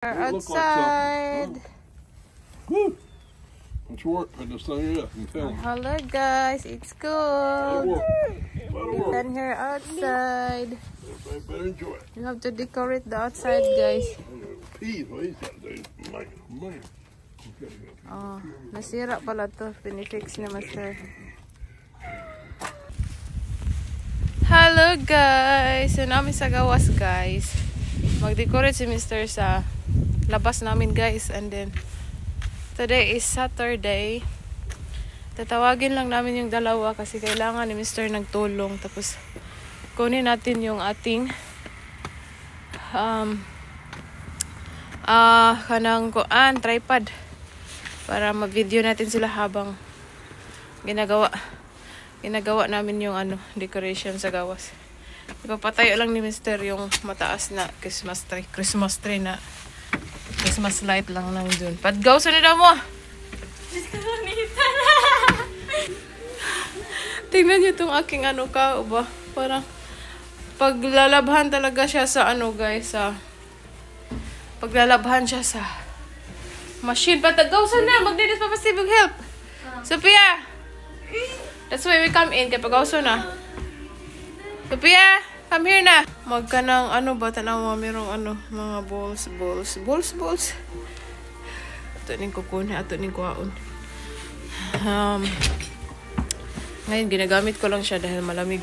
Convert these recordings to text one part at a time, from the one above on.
Outside. Woo! Let's work for this thing up and film. Hello guys, it's cold. You can hear outside. Everybody better enjoy it. You have to decorate the outside, guys. Peas, what he's got to do. Man. Oh, nasira pala to. Pinifix ni Master. Hello guys! So namin sa gawas guys. Mag-decorate si Mr. sa labas namin guys. And then today is Saturday. Tatawagin lang namin yung dalawa kasi kailangan ni Mr. nagtulong. Tapos kunin natin yung ating kanang tripod para ma-video natin sila habang ginagawa namin yung decoration sa gawas. Ipapatayo lang ni Mr. yung mataas na Christmas tree na Christmas light lang dun. Padgaw sa nila mo. Tingnan niyo tong aking ba? Parang paglalabhan talaga siya sa guys, paglalabhan siya sa machine. Patagaw sa na, magdinis pa pasibog help. Sophia! That's why we come in, kaya pagaw na. Sophia! Come here na! Magka ng ba, tanaw mo, mayroong mga balls. Ito ning kukunin, ito ning kuhaon. Ngayon, ginagamit ko lang siya dahil malamig.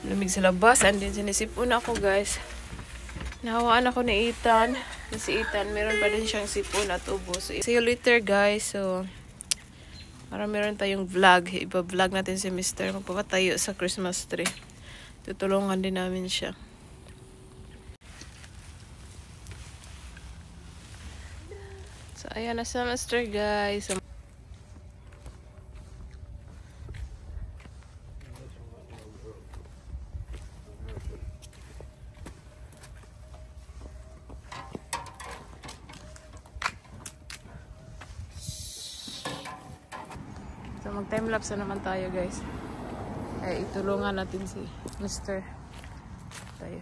Malamig sa labas. And then, sinisipon ako, guys. Nahawaan ako ni Ethan. Si Ethan, meron pa din siyang sipon at ubo. So, see you later, guys. So, para meron tayong vlog. Iba-vlog natin si Mr. Magpapatayo sa Christmas tree. Tutulungan din namin siya. So, ayan na sa Mr. guys. So, mag-timelapse na naman tayo, guys. Ay, itulungan natin si Mr. Tayo.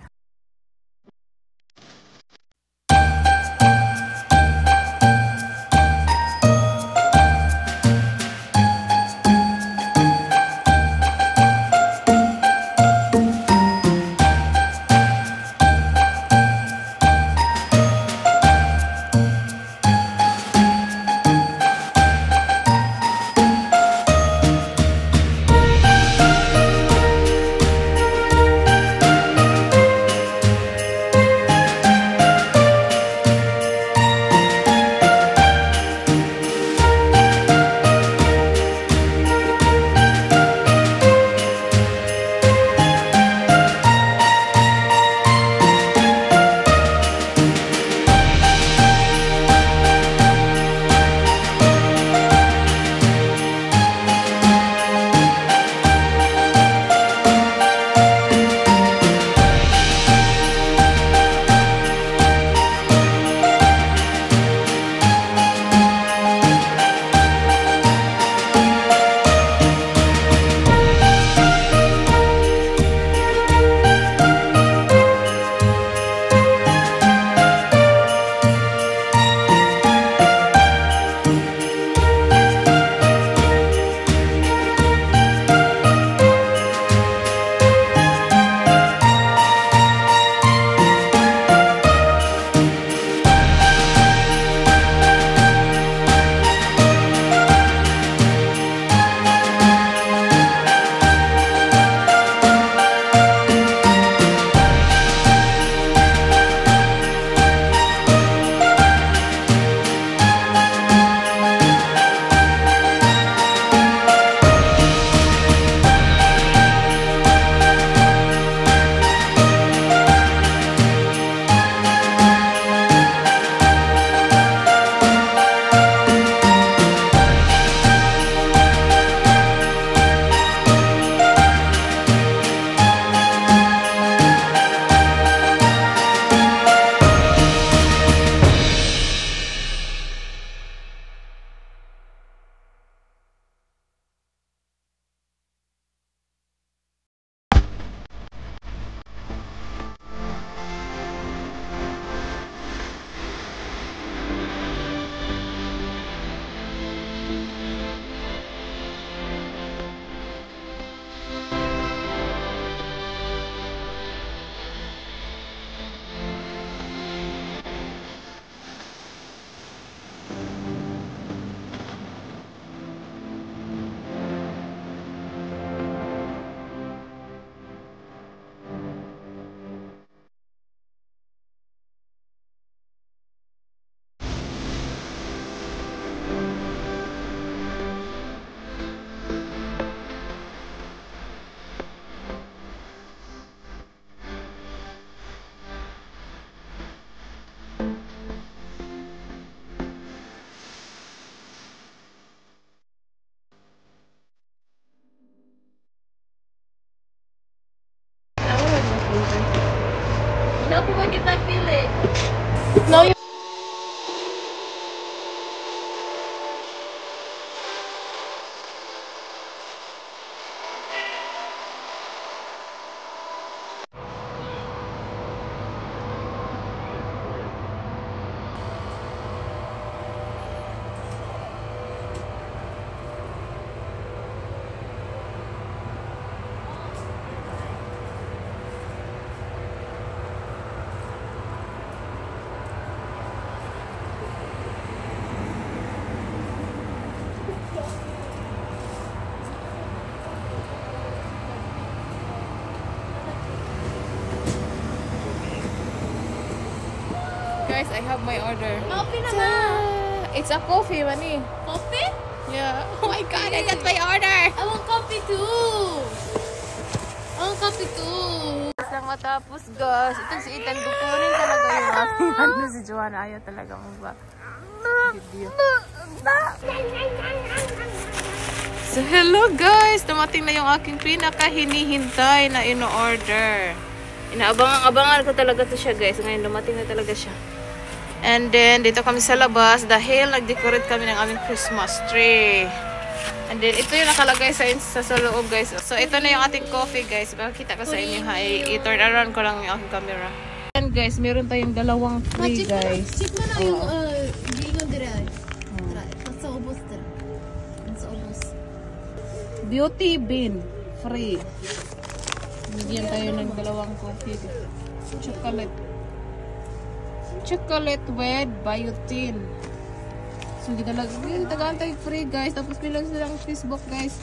I have my order. Coffee naman. It's a coffee, Mani. Coffee? Yeah. Oh my God, I got my order. I want coffee too. I want coffee too. Lang matapos, guys. Itong si Ethan, kukunin talaga yung aking ano si Joanna. Ayaw talaga mo ba? Video. So, hello guys! Dumating na yung aking pinaka-hinihintay na ino-order. Inaabangan-abangan ko talaga to siya, guys. Ngayon, dumating na talaga siya. And then, dito kami sa labas dahil nag-decorate kami ng aming Christmas tree. And then, ito yung nakalagay sa loob, guys. So, ito na yung ating coffee, guys. Makikita ko sa inyo, ha? I-turn around ko lang yung aking camera. And guys, meron tayong dalawang free, guys. Check mo na yung bingon dire. Sa ubos dire. Sa ubos. Beauty bean. Free. Bigyan tayo ng dalawang coffee. Chocolate with biotin. So, tagaan tayo free, guys. Tapos bilang silang Facebook, guys.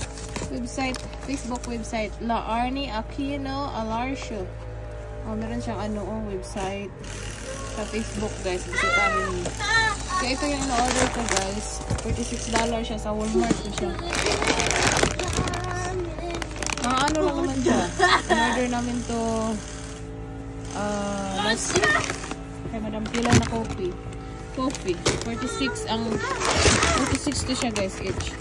Facebook website. La Arnie Aquino Alarsio. Oh, meron siyang website sa Facebook, guys. Bisita rin. So, ito yung na-order ko, guys. $46 siya sa Walmart ko siya. Ano lang naman siya. In-order namin to last week. Kay Madam Pila na coffee. 46 to siya, guys, each.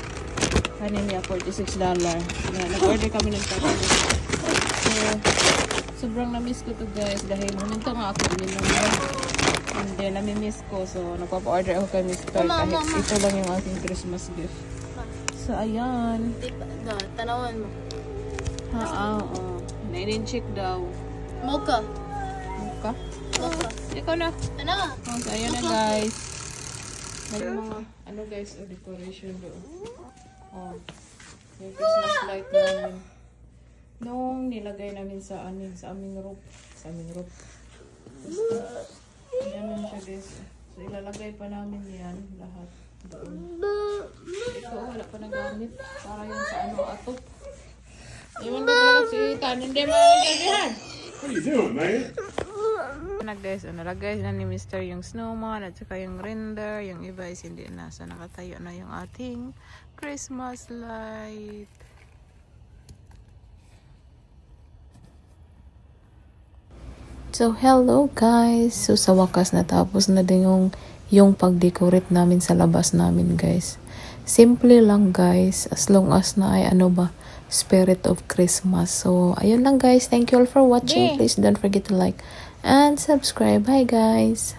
Kanin niya, $46. Nag-order kami ng tatlo. So, sobrang na-miss ko to, guys, dahil momento nga ako uminom na. And then, nami-miss ko. So, nagpapa-order ako kay Mr. Kahit ito lang yung aking Christmas gift. So, ayan. Tanawan mo. Oo. Nainin-check daw. Mocha. Mocha? Mocha. Ikaw na. Ano? So, ayan na, guys. May mga, guys, decoration doon. Oh. Yung Christmas light namin. Nung nilagay namin sa aming roof. Ganun siya, guys. So, ilalagay pa namin yan lahat doon. Ito, wala pa nagamit. Para yung sa atop. Iwan ko talaga si Ethan. Hindi maintindihan. What are you doing, man? Guys, nalagay na ni Mr. yung snowman at saka yung reindeer. Yung iba is hindi na. So, nakatayo na yung ating Christmas light. So, hello guys! So, sa wakas natapos na din yung pag-decorate namin sa labas namin, guys. Simple lang, guys. As long as na ay spirit of Christmas. So, ayun lang, guys. Thank you all for watching. Please don't forget to like and subscribe. Bye, guys!